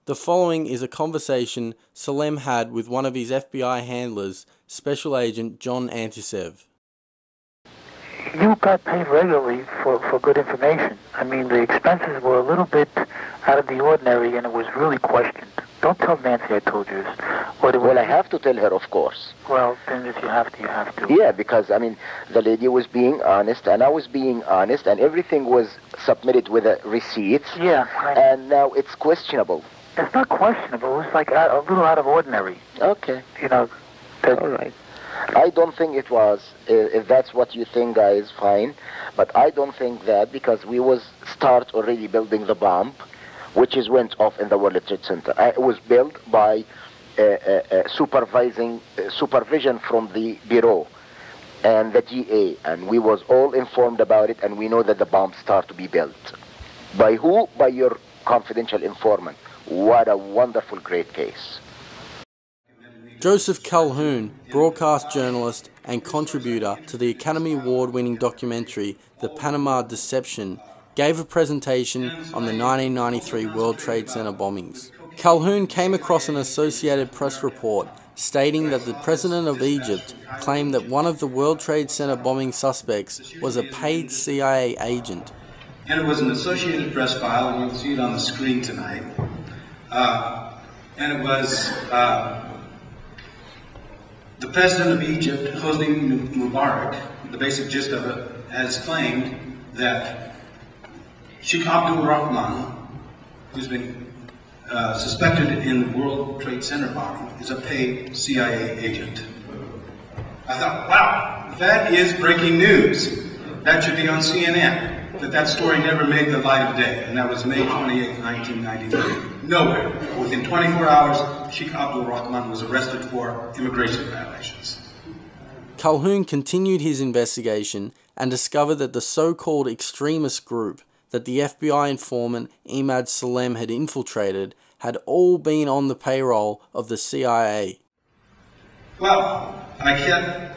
The following is a conversation Salem had with one of his FBI handlers, Special Agent John Antisev. You got paid regularly for good information. I mean, the expenses were a little bit out of the ordinary, and it was really questioned. Don't tell Nancy I told you this. Well, I have to tell her, of course. Well, then if you have to, you have to. Yeah, because, I mean, the lady was being honest, and I was being honest, and everything was submitted with a receipt. Yeah. And now it's questionable. It's not questionable. It's like a little out of ordinary. Okay. You know. All right. I don't think it was. If that's what you think, guys, fine. But I don't think that, because we was start already building the bomb, which is went off in the World Trade Center. It was built by supervision from the Bureau and the GA, and we was all informed about it, and we know that the bomb start to be built. By who? By your confidential informant. What a wonderful, great case. Joseph Calhoun, broadcast journalist and contributor to the Academy Award-winning documentary The Panama Deception, gave a presentation on the 1993 World Trade Center bombings. Calhoun came across an Associated Press report stating that the President of Egypt claimed that one of the World Trade Center bombing suspects was a paid CIA agent. And it was an Associated Press file, and you'll see it on the screen tonight. And it was the President of Egypt, Hosni Mubarak, the basic gist of it, has claimed that Sheikh Abdul Rahman, who's been suspected in the World Trade Center bombing, is a paid CIA agent. I thought, wow, that is breaking news. That should be on CNN. But that story never made the light of day, and that was May 28, 1993. Nowhere. Within 24 hours, Sheikh Abdul Rahman was arrested for immigration violations. Calhoun continued his investigation and discovered that the so-called extremist group that the FBI informant Imad Salem had infiltrated had all been on the payroll of the CIA. Well, I kept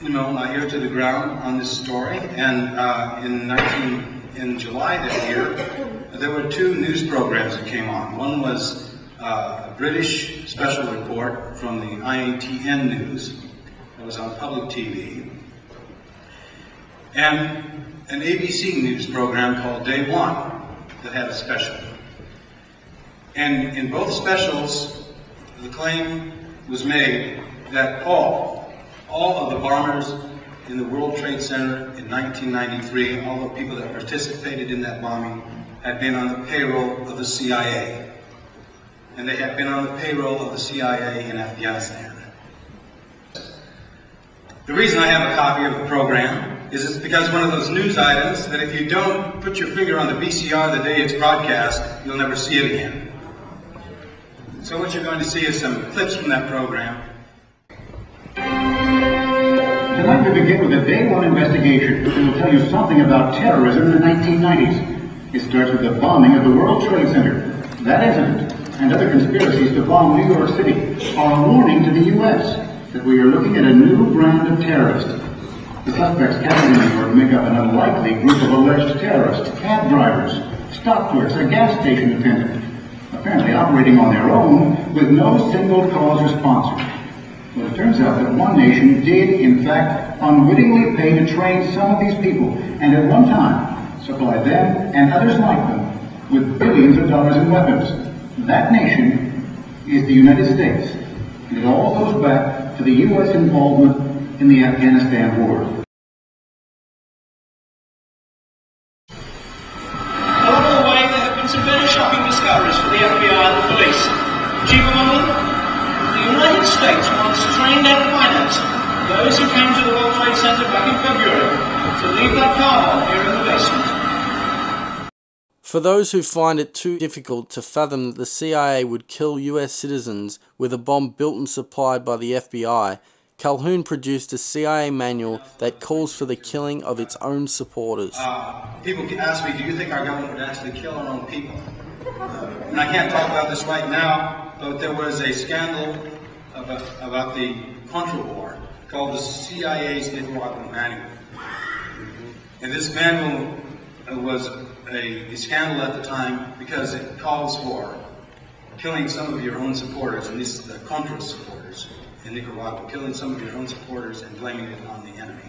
my ear to the ground on this story, and in July that year, there were two news programs that came on. One was a British special report from the IATN News that was on public TV, and an ABC News program called Day One that had a special. And in both specials, the claim was made that all of the bombers in the World Trade Center in 1993, all the people that participated in that bombing, had been on the payroll of the CIA. And they had been on the payroll of the CIA in Afghanistan. The reason I have a copy of the program is it's because one of those news items that if you don't put your finger on the VCR the day it's broadcast, you'll never see it again. So what you're going to see is some clips from that program. I'd like to begin with a Day One investigation that will tell you something about terrorism in the 1990s. It starts with the bombing of the World Trade Center. That incident and other conspiracies to bomb New York City are a warning to the U.S. that we are looking at a new brand of terrorist. The suspects captured in New York make up an unlikely group of alleged terrorists, cab drivers, stop clerks, a gas station attendant, apparently operating on their own with no single cause or sponsor. Well, it turns out that one nation did, in fact, unwittingly pay to train some of these people, and at one time supplied them and others like them with billions of dollars in weapons. That nation is the United States, and it all goes back to the U.S. involvement in the Afghanistan war. Along the way, there have been some very shocking discoveries for the FBI and the police. Chief among them, the United States once trained and financed those who came to the World Trade Center back in February to leave that car here in the basement. For those who find it too difficult to fathom that the CIA would kill US citizens with a bomb built and supplied by the FBI, Calhoun produced a CIA manual that calls for the killing of its own supporters. People ask me, do you think our government would actually kill our own people? And I can't talk about this right now, but there was a scandal about the Contra War called the CIA's Nicaraguan Manual. And this manual was a scandal at the time because it calls for killing some of your own supporters, and this is the Contra supporters in Nicaragua, killing some of your own supporters and blaming it on the enemy.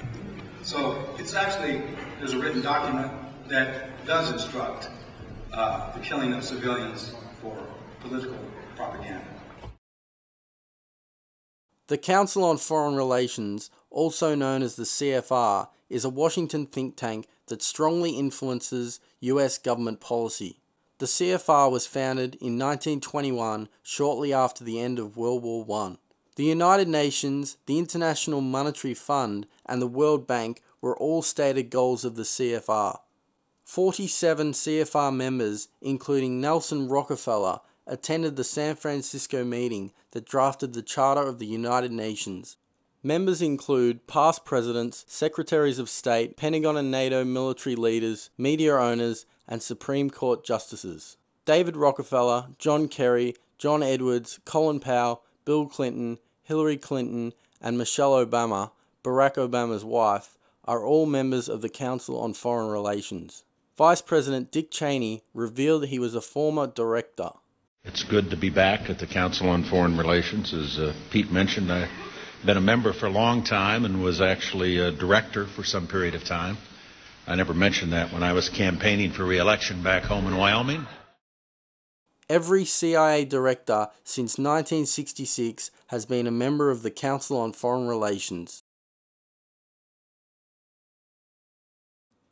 So it's actually, there's a written document that does instruct the killing of civilians for political propaganda. The Council on Foreign Relations, also known as the CFR, is a Washington think tank that strongly influences US government policy. The CFR was founded in 1921, shortly after the end of World War I. The United Nations, the International Monetary Fund, and the World Bank were all stated goals of the CFR. 47 CFR members, including Nelson Rockefeller, attended the San Francisco meeting that drafted the Charter of the United Nations. Members include past presidents, secretaries of state, Pentagon and NATO military leaders, media owners, and Supreme Court justices. David Rockefeller, John Kerry, John Edwards, Colin Powell, Bill Clinton, Hillary Clinton, and Michelle Obama, Barack Obama's wife, are all members of the Council on Foreign Relations. Vice President Dick Cheney revealed that he was a former director. It's good to be back at the Council on Foreign Relations. As Pete mentioned, I've been a member for a long time and was actually a director for some period of time. I never mentioned that when I was campaigning for re-election back home in Wyoming. Every CIA director since 1966 has been a member of the Council on Foreign Relations.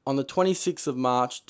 On the 26th of March